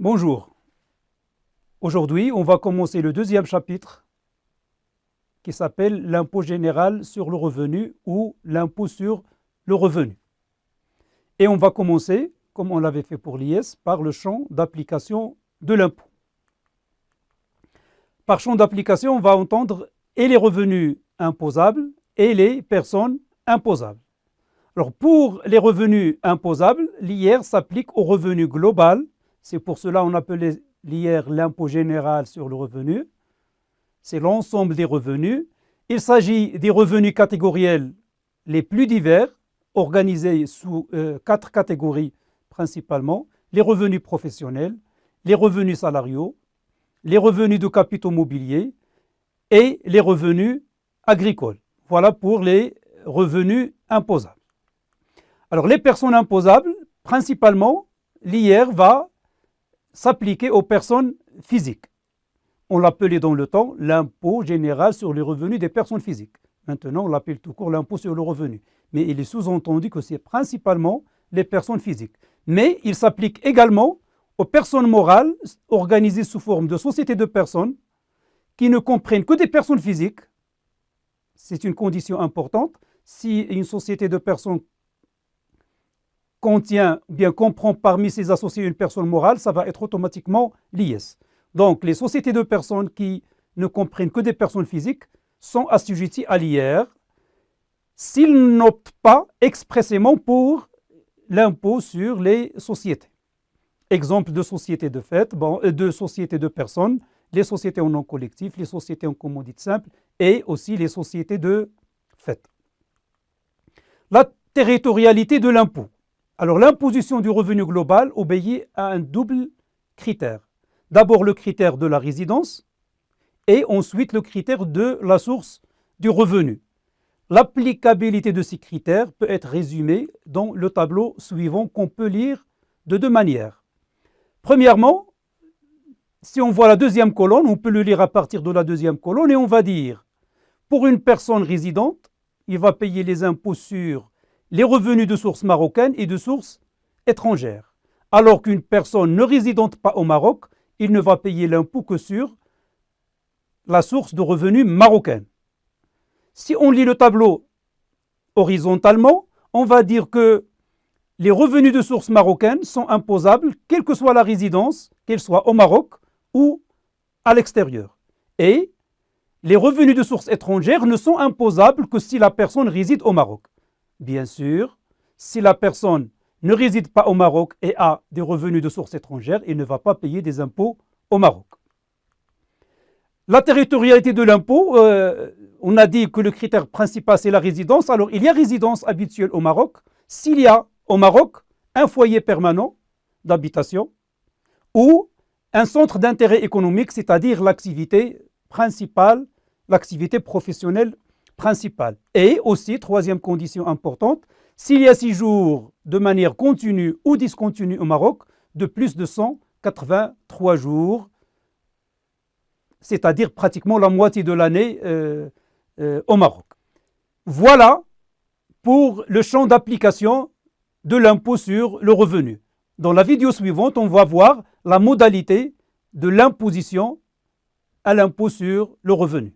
Bonjour. Aujourd'hui, on va commencer le deuxième chapitre qui s'appelle l'impôt général sur le revenu ou l'impôt sur le revenu. Et on va commencer, comme on l'avait fait pour l'IS, par le champ d'application de l'impôt. Par champ d'application, on va entendre et les revenus imposables et les personnes imposables. Alors pour les revenus imposables, l'IR s'applique au revenu global. C'est pour cela qu'on appelait l'IR l'impôt général sur le revenu. C'est l'ensemble des revenus. Il s'agit des revenus catégoriels les plus divers, organisés sous 4 catégories principalement: les revenus professionnels, les revenus salariaux, les revenus de capitaux mobiliers et les revenus agricoles. Voilà pour les revenus imposables. Alors les personnes imposables, principalement, l'IR va s'appliquer aux personnes physiques. On l'appelait dans le temps l'impôt général sur les revenus des personnes physiques. Maintenant, on l'appelle tout court l'impôt sur le revenu. Mais il est sous-entendu que c'est principalement les personnes physiques. Mais il s'applique également aux personnes morales organisées sous forme de sociétés de personnes qui ne comprennent que des personnes physiques. C'est une condition importante. Si une société de personnes comprend parmi ses associés une personne morale, ça va être automatiquement l'IS. Donc, les sociétés de personnes qui ne comprennent que des personnes physiques sont assujetties à l'IR s'ils n'optent pas expressément pour l'impôt sur les sociétés. Exemple de sociétés de fait, de sociétés de personnes, les sociétés en nom collectif, les sociétés en commandite simple et aussi les sociétés de fait. La territorialité de l'impôt. Alors, l'imposition du revenu global obéit à un double critère. D'abord, le critère de la résidence et ensuite le critère de la source du revenu. L'applicabilité de ces critères peut être résumée dans le tableau suivant qu'on peut lire de deux manières. Premièrement, si on voit la deuxième colonne, on peut le lire à partir de la deuxième colonne et on va dire, pour une personne résidente, il va payer les impôts sur les revenus de source marocaine et de source étrangère. Alors qu'une personne ne résidente pas au Maroc, il ne va payer l'impôt que sur la source de revenus marocaine. Si on lit le tableau horizontalement, on va dire que les revenus de source marocaine sont imposables, quelle que soit la résidence, qu'elle soit au Maroc ou à l'extérieur. Et les revenus de source étrangère ne sont imposables que si la personne réside au Maroc. Bien sûr, si la personne ne réside pas au Maroc et a des revenus de source étrangère, il ne va pas payer des impôts au Maroc. La territorialité de l'impôt, on a dit que le critère principal c'est la résidence. Alors il y a résidence habituelle au Maroc s'il y a au Maroc un foyer permanent d'habitation ou un centre d'intérêt économique, c'est-à-dire l'activité principale, l'activité professionnelle principale. Et aussi, troisième condition importante, s'il y a séjour de manière continue ou discontinue au Maroc de plus de 183 jours, c'est-à-dire pratiquement la moitié de l'année au Maroc. Voilà pour le champ d'application de l'impôt sur le revenu. Dans la vidéo suivante, on va voir la modalité de l'imposition à l'impôt sur le revenu.